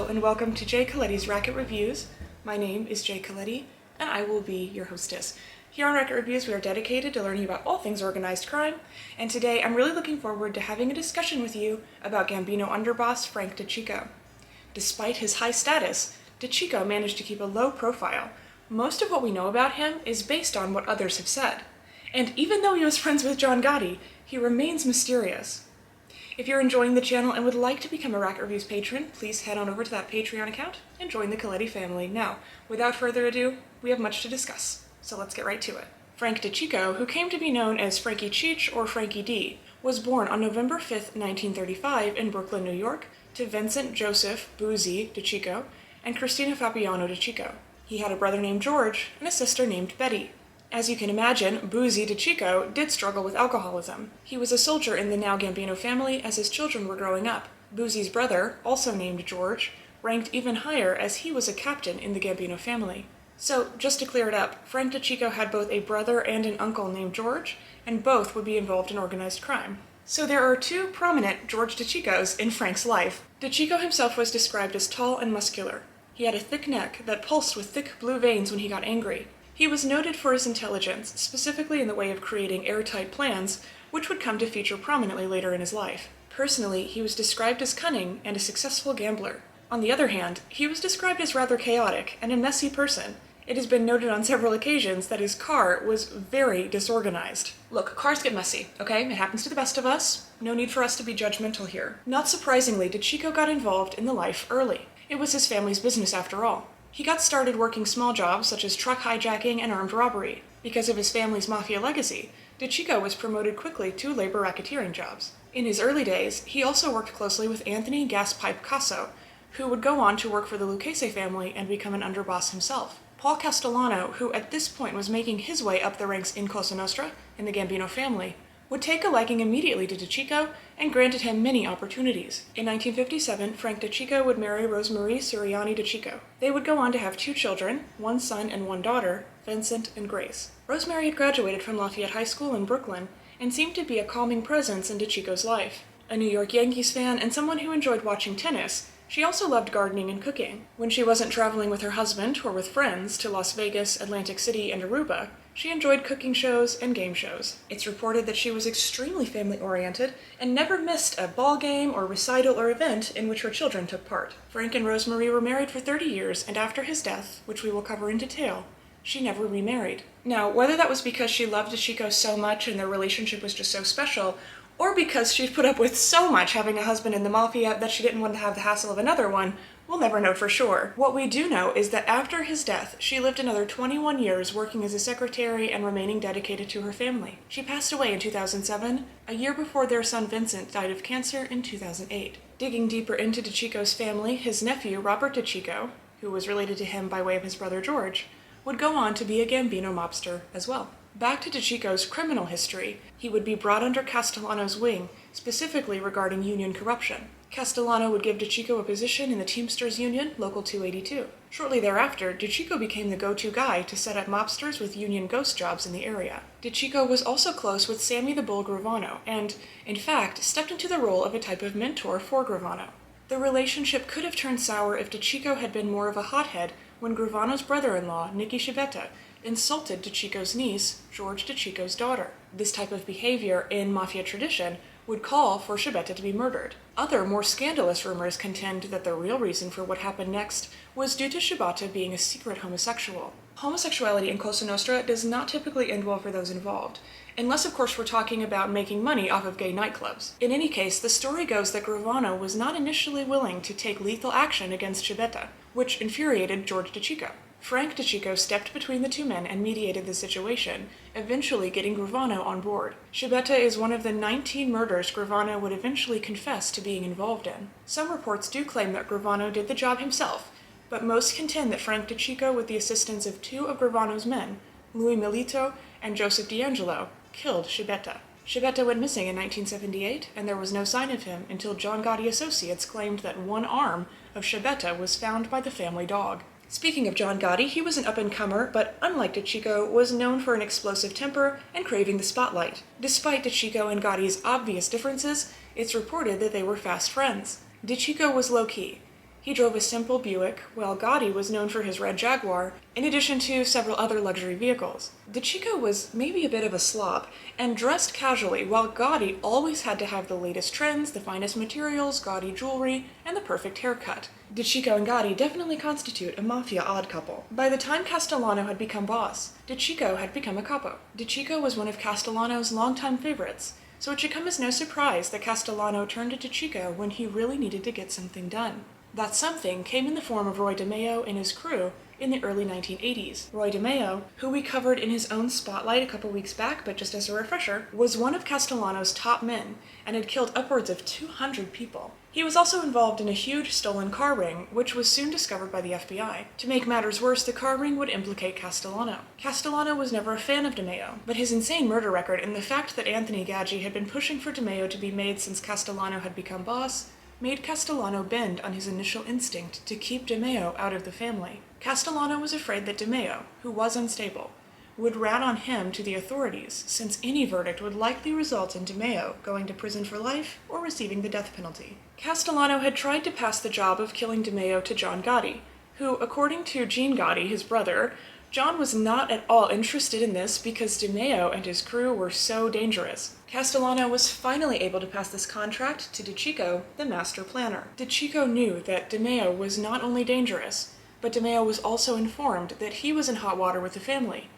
Hello and welcome to Jay Coletti's Racket Reviews. My name is Jay Coletti and I will be your hostess. Here on Racket Reviews we are dedicated to learning about all things organized crime, and today I'm really looking forward to having a discussion with you about Gambino Underboss Frank DeCicco. Despite his high status, DeCicco managed to keep a low profile. Most of what we know about him is based on what others have said. And even though he was friends with John Gotti, he remains mysterious. If you're enjoying the channel and would like to become a Racket Reviews patron, please head on over to that Patreon account and join the Coletti family. Now, without further ado, we have much to discuss, so let's get right to it. Frank DeCicco, who came to be known as Frankie Cheech or Frankie D, was born on November 5th, 1935 in Brooklyn, New York, to Vincent Joseph Boozy DeCicco and Christina Fabiano DeCicco. He had a brother named George and a sister named Betty. As you can imagine, Boozy DeCicco did struggle with alcoholism. He was a soldier in the now Gambino family as his children were growing up. Boozy's brother, also named George, ranked even higher as he was a captain in the Gambino family. So, just to clear it up, Frank DeCicco had both a brother and an uncle named George, and both would be involved in organized crime. So there are two prominent George DeCiccos in Frank's life. DeCicco himself was described as tall and muscular. He had a thick neck that pulsed with thick blue veins when he got angry. He was noted for his intelligence, specifically in the way of creating airtight plans, which would come to feature prominently later in his life. Personally, he was described as cunning and a successful gambler. On the other hand, he was described as rather chaotic and a messy person. It has been noted on several occasions that his car was very disorganized. Look, cars get messy, okay? It happens to the best of us. No need for us to be judgmental here. Not surprisingly, DeCicco got involved in the life early. It was his family's business after all. He got started working small jobs such as truck hijacking and armed robbery. Because of his family's mafia legacy, DeCicco was promoted quickly to labor racketeering jobs. In his early days, he also worked closely with Anthony Gaspipe Casso, who would go on to work for the Lucchese family and become an underboss himself. Paul Castellano, who at this point was making his way up the ranks in Cosa Nostra, in the Gambino family, would take a liking immediately to DeCicco and granted him many opportunities. In 1957, Frank DeCicco would marry Rosemarie Siriani DeCicco. They would go on to have two children, one son and one daughter, Vincent and Grace. Rosemary had graduated from Lafayette High School in Brooklyn and seemed to be a calming presence in DeCicco's life. A New York Yankees fan and someone who enjoyed watching tennis, she also loved gardening and cooking. When she wasn't traveling with her husband or with friends to Las Vegas, Atlantic City, and Aruba, she enjoyed cooking shows and game shows. It's reported that she was extremely family-oriented and never missed a ball game or recital or event in which her children took part. Frank and Rosemarie were married for 30 years, and after his death, which we will cover in detail, she never remarried. Now, whether that was because she loved DeCicco so much and their relationship was just so special, or because she'd put up with so much having a husband in the mafia that she didn't want to have the hassle of another one, we'll never know for sure. What we do know is that after his death, she lived another 21 years working as a secretary and remaining dedicated to her family. She passed away in 2007, a year before their son Vincent died of cancer in 2008. Digging deeper into DeCicco's family, his nephew Robert DeCicco, who was related to him by way of his brother George, would go on to be a Gambino mobster as well. Back to DeCicco's criminal history, he would be brought under Castellano's wing, specifically regarding union corruption. Castellano would give DeCicco a position in the Teamsters Union, Local 282. Shortly thereafter, DeCicco became the go-to guy to set up mobsters with union ghost jobs in the area. DeCicco was also close with Sammy the Bull Gravano, and, in fact, stepped into the role of a type of mentor for Gravano. The relationship could have turned sour if DeCicco had been more of a hothead when Gravano's brother-in-law, Nicky Schibetta, insulted DeCicco's niece, George DeCicco's daughter. This type of behavior in mafia tradition would call for Schibetta to be murdered. Other, more scandalous rumors contend that the real reason for what happened next was due to Schibetta being a secret homosexual. Homosexuality in Cosa Nostra does not typically end well for those involved, unless of course we're talking about making money off of gay nightclubs. In any case, the story goes that Gravano was not initially willing to take lethal action against Schibetta, which infuriated George DeCicco. Frank DeCicco stepped between the two men and mediated the situation, eventually getting Gravano on board. Schibetta is one of the 19 murders Gravano would eventually confess to being involved in. Some reports do claim that Gravano did the job himself, but most contend that Frank DeCicco, with the assistance of two of Gravano's men, Louis Milito and Joseph D'Angelo, killed Schibetta. Schibetta went missing in 1978, and there was no sign of him until John Gotti Associates claimed that one arm of Schibetta was found by the family dog. Speaking of John Gotti, he was an up-and-comer, but unlike DeCicco, was known for an explosive temper and craving the spotlight. Despite DeCicco and Gotti's obvious differences, it's reported that they were fast friends. DeCicco was low-key. He drove a simple Buick, while Gotti was known for his red Jaguar, in addition to several other luxury vehicles. DeCicco was maybe a bit of a slob, and dressed casually, while Gotti always had to have the latest trends, the finest materials, gaudy jewelry, and the perfect haircut. DeCicco and Gotti definitely constitute a mafia odd couple. By the time Castellano had become boss, DeCicco had become a capo. DeCicco was one of Castellano's longtime favorites, so it should come as no surprise that Castellano turned to DeCicco when he really needed to get something done. That something came in the form of Roy DeMeo and his crew in the early 1980s. Roy DeMeo, who we covered in his own spotlight a couple weeks back, but just as a refresher, was one of Castellano's top men and had killed upwards of 200 people. He was also involved in a huge stolen car ring, which was soon discovered by the FBI. To make matters worse, the car ring would implicate Castellano. Castellano was never a fan of DeMeo, but his insane murder record and the fact that Anthony Gaggi had been pushing for DeMeo to be made since Castellano had become boss made Castellano bend on his initial instinct to keep DeMeo out of the family. Castellano was afraid that DeMeo, who was unstable, would rat on him to the authorities, since any verdict would likely result in DeMeo going to prison for life or receiving the death penalty. Castellano had tried to pass the job of killing DeMeo to John Gotti, who, according to Gene Gotti, his brother, John was not at all interested in this because DeMeo and his crew were so dangerous. Castellano was finally able to pass this contract to DeCicco, the master planner. DeCicco knew that DeMeo was not only dangerous, but DeMeo was also informed that he was in hot water with the family.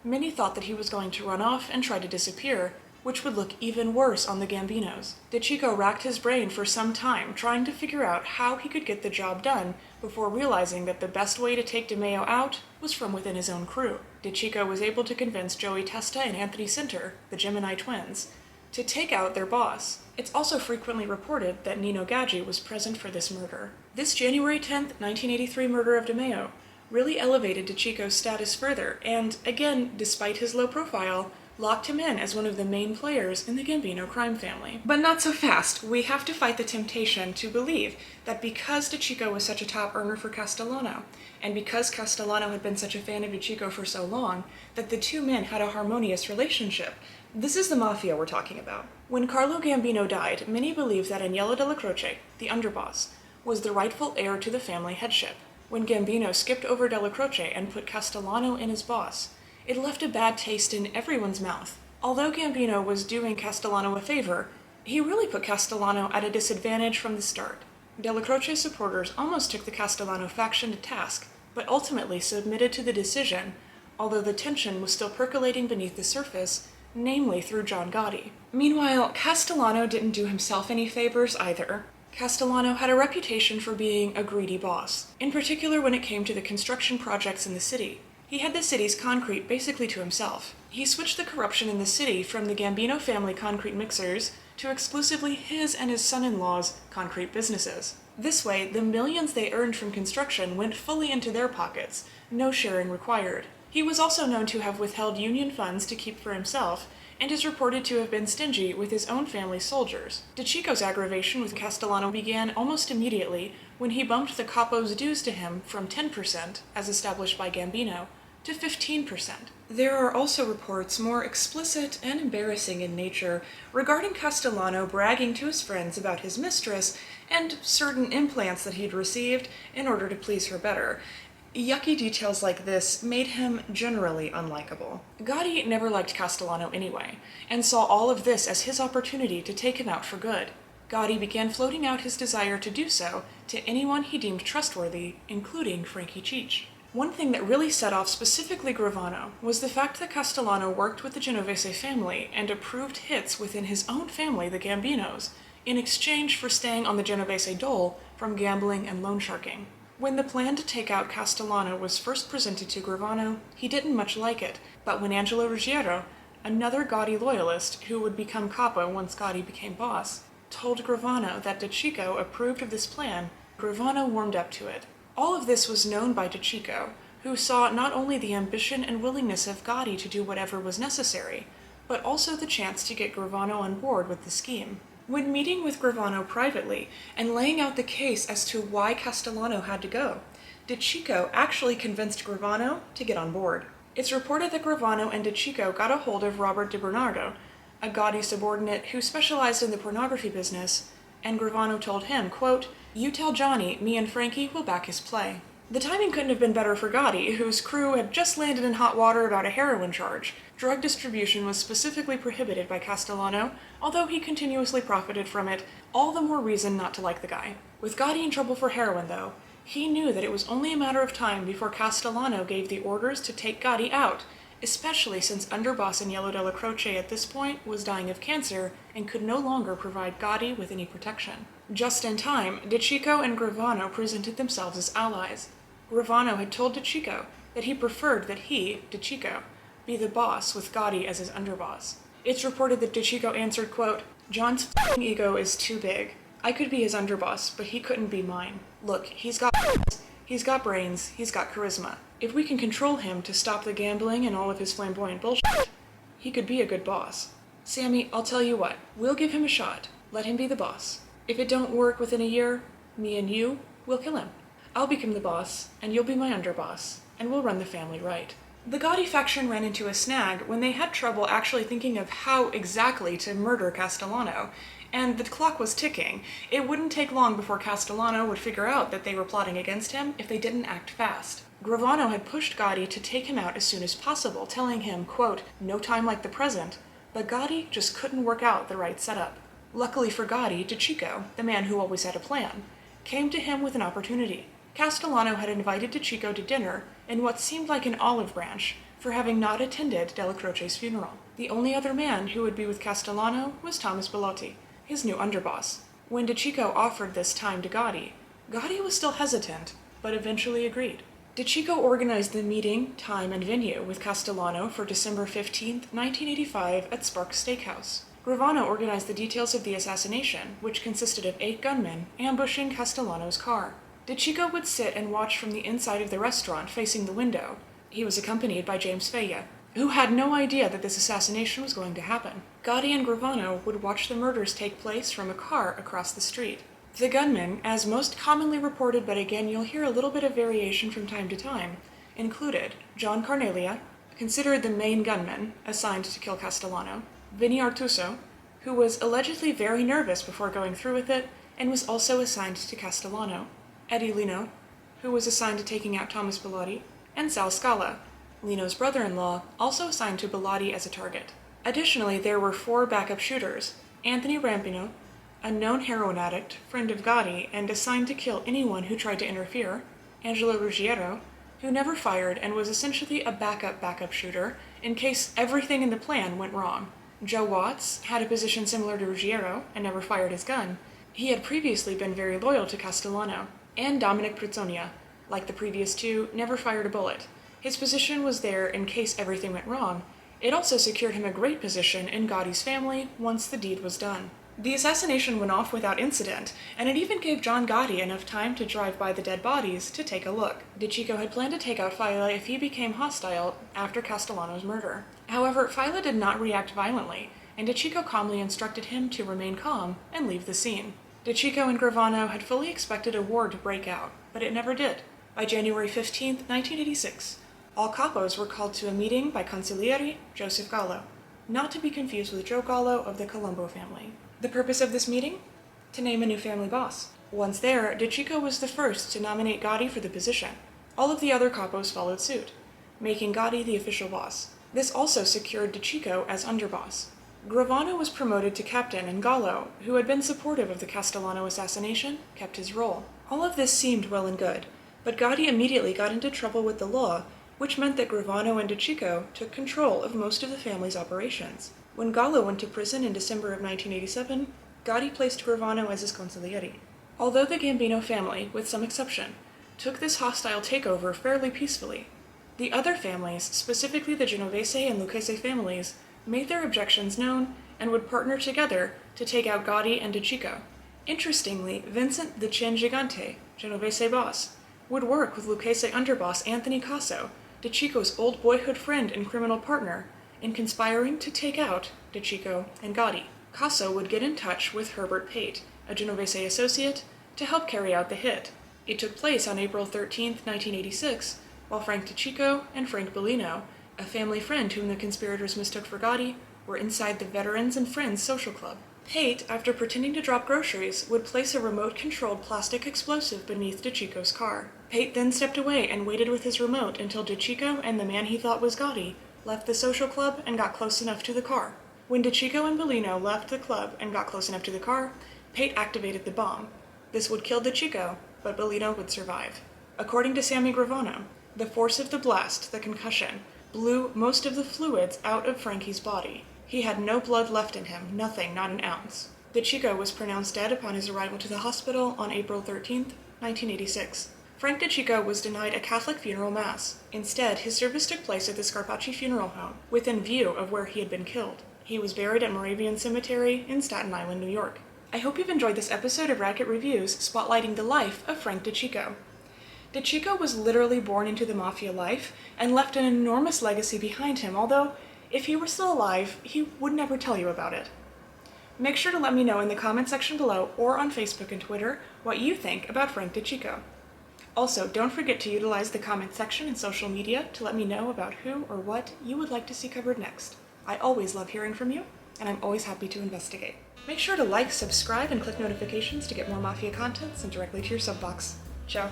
Many thought that he was going to run off and try to disappear, which would look even worse on the Gambinos. DeCicco racked his brain for some time, trying to figure out how he could get the job done before realizing that the best way to take DeMeo out was from within his own crew. DeCicco was able to convince Joey Testa and Anthony Sinter, the Gemini twins, to take out their boss. It's also frequently reported that Nino Gaggi was present for this murder. This January 10th, 1983 murder of DeMeo really elevated DeCicco's status further, and again, despite his low profile, locked him in as one of the main players in the Gambino crime family. But not so fast. We have to fight the temptation to believe that because DeCicco was such a top earner for Castellano, and because Castellano had been such a fan of DeCicco for so long, that the two men had a harmonious relationship. This is the mafia we're talking about. When Carlo Gambino died, many believed that Agnello Della Croce, the underboss, was the rightful heir to the family headship. When Gambino skipped over Della Croce and put Castellano in as boss, it left a bad taste in everyone's mouth. Although Gambino was doing Castellano a favor, he really put Castellano at a disadvantage from the start. Della Croce's supporters almost took the Castellano faction to task, but ultimately submitted to the decision, although the tension was still percolating beneath the surface, namely through John Gotti. Meanwhile, Castellano didn't do himself any favors either. Castellano had a reputation for being a greedy boss, in particular when it came to the construction projects in the city. He had the city's concrete basically to himself. He switched the corruption in the city from the Gambino family concrete mixers to exclusively his and his son-in-law's concrete businesses. This way, the millions they earned from construction went fully into their pockets, no sharing required. He was also known to have withheld union funds to keep for himself, and is reported to have been stingy with his own family's soldiers. DeCicco's aggravation with Castellano began almost immediately when he bumped the capo's dues to him from 10%, as established by Gambino, to 15%. There are also reports more explicit and embarrassing in nature regarding Castellano bragging to his friends about his mistress and certain implants that he'd received in order to please her better. Yucky details like this made him generally unlikable. Gotti never liked Castellano anyway, and saw all of this as his opportunity to take him out for good. Gotti began floating out his desire to do so to anyone he deemed trustworthy, including Frankie Cheech. One thing that really set off specifically Gravano was the fact that Castellano worked with the Genovese family and approved hits within his own family, the Gambinos, in exchange for staying on the Genovese dole from gambling and loan sharking. When the plan to take out Castellano was first presented to Gravano, he didn't much like it, but when Angelo Ruggiero, another Gotti loyalist who would become capo once Gotti became boss, told Gravano that DeCicco approved of this plan, Gravano warmed up to it. All of this was known by DeCicco, who saw not only the ambition and willingness of Gotti to do whatever was necessary, but also the chance to get Gravano on board with the scheme. When meeting with Gravano privately and laying out the case as to why Castellano had to go, DeCicco actually convinced Gravano to get on board. It's reported that Gravano and DeCicco got a hold of Robert DiBernardo, a Gotti subordinate who specialized in the pornography business, and Gravano told him, quote, "You tell Johnny, me and Frankie will back his play." The timing couldn't have been better for Gotti, whose crew had just landed in hot water about a heroin charge. Drug distribution was specifically prohibited by Castellano, although he continuously profited from it, all the more reason not to like the guy. With Gotti in trouble for heroin, though, he knew that it was only a matter of time before Castellano gave the orders to take Gotti out, especially since underboss Agnello Della Croce at this point was dying of cancer and could no longer provide Gotti with any protection. Just in time, DeCicco and Gravano presented themselves as allies. Gravano had told DeCicco that he preferred that he, DeCicco, be the boss with Gotti as his underboss. It's reported that DeCicco answered, quote, "John's f***ing ego is too big. I could be his underboss, but he couldn't be mine. Look, he's got brains, he's got charisma. If we can control him to stop the gambling and all of his flamboyant bullshit, he could be a good boss. Sammy, I'll tell you what, we'll give him a shot. Let him be the boss. If it don't work within a year, me and you, we'll kill him. I'll become the boss, and you'll be my underboss, and we'll run the family right." The Gotti faction ran into a snag when they had trouble actually thinking of how exactly to murder Castellano, and the clock was ticking. It wouldn't take long before Castellano would figure out that they were plotting against him if they didn't act fast. Gravano had pushed Gotti to take him out as soon as possible, telling him, quote, "No time like the present," but Gotti just couldn't work out the right setup. Luckily for Gotti, DeCicco, the man who always had a plan, came to him with an opportunity. Castellano had invited DeCicco to dinner in what seemed like an olive branch for having not attended Della Croce's funeral. The only other man who would be with Castellano was Thomas Bellotti, his new underboss. When DeCicco offered this time to Gotti, Gotti was still hesitant, but eventually agreed. DeCicco organized the meeting, time, and venue with Castellano for December 15, 1985 at Sparks Steakhouse. Gravano organized the details of the assassination, which consisted of 8 gunmen ambushing Castellano's car. DeCicco would sit and watch from the inside of the restaurant facing the window. He was accompanied by James Feia, who had no idea that this assassination was going to happen. Gotti and Gravano would watch the murders take place from a car across the street. The gunmen, as most commonly reported, but again you'll hear a little bit of variation from time to time, included John Carnelia, considered the main gunman assigned to kill Castellano, Vinny Artuso, who was allegedly very nervous before going through with it and was also assigned to Castellano, Eddie Lino, who was assigned to taking out Thomas Bellotti, and Sal Scala, Lino's brother-in-law, also assigned to Bellotti as a target. Additionally, there were 4 backup shooters: Anthony Rampino, a known heroin addict, friend of Gotti, and assigned to kill anyone who tried to interfere; Angelo Ruggiero, who never fired and was essentially a backup shooter in case everything in the plan went wrong. Joe Watts had a position similar to Ruggiero and never fired his gun. He had previously been very loyal to Castellano. And Dominic Prizzonia, like the previous 2, never fired a bullet. His position was there in case everything went wrong. It also secured him a great position in Gotti's family once the deed was done. The assassination went off without incident, and it even gave John Gotti enough time to drive by the dead bodies to take a look. DeCicco had planned to take out Fila if he became hostile after Castellano's murder. However, Fila did not react violently, and DeCicco calmly instructed him to remain calm and leave the scene. DeCicco and Gravano had fully expected a war to break out, but it never did. By January 15, 1986, all capos were called to a meeting by Consigliere Joseph Gallo, not to be confused with Joe Gallo of the Colombo family. The purpose of this meeting? To name a new family boss. Once there, DeCicco was the first to nominate Gotti for the position. All of the other capos followed suit, making Gotti the official boss. This also secured DeCicco as underboss. Gravano was promoted to captain, and Gallo, who had been supportive of the Castellano assassination, kept his role. All of this seemed well and good, but Gotti immediately got into trouble with the law, which meant that Gravano and DeCicco took control of most of the family's operations. When Gallo went to prison in December of 1987, Gotti placed Gravano as his consigliere. Although the Gambino family, with some exception, took this hostile takeover fairly peacefully, the other families, specifically the Genovese and Lucchese families, made their objections known and would partner together to take out Gotti and DeCicco. Interestingly, Vincent the Chin Gigante, Genovese boss, would work with Lucchese underboss Anthony Casso, DeCicco's old boyhood friend and criminal partner, in conspiring to take out DeCicco and Gotti. Casso would get in touch with Herbert Pate, a Genovese associate, to help carry out the hit. It took place on April 13, 1986, while Frank DeCicco and Frank Bellino, a family friend whom the conspirators mistook for Gotti, were inside the Veterans and Friends social club. Pate, after pretending to drop groceries, would place a remote-controlled plastic explosive beneath DeCicco's car. Pate then stepped away and waited with his remote until DeCicco and the man he thought was Gotti left the social club and got close enough to the car. When DeCicco and Bellino left the club and got close enough to the car, Pate activated the bomb. This would kill DeCicco, but Bellino would survive. According to Sammy Gravano, the force of the blast, the concussion, blew most of the fluids out of Frankie's body. He had no blood left in him, nothing, not an ounce. DeCicco was pronounced dead upon his arrival to the hospital on April 13, 1986. Frank DeCicco was denied a Catholic funeral mass. Instead, his service took place at the Scarpacci Funeral Home, within view of where he had been killed. He was buried at Moravian Cemetery in Staten Island, New York. I hope you've enjoyed this episode of Racket Reviews spotlighting the life of Frank DeCicco. DeCicco was literally born into the mafia life and left an enormous legacy behind him, although if he were still alive, he would never tell you about it. Make sure to let me know in the comment section below or on Facebook and Twitter what you think about Frank DeCicco. Also, don't forget to utilize the comment section and social media to let me know about who or what you would like to see covered next. I always love hearing from you, and I'm always happy to investigate. Make sure to like, subscribe, and click notifications to get more Mafia content sent directly to your sub box. Ciao.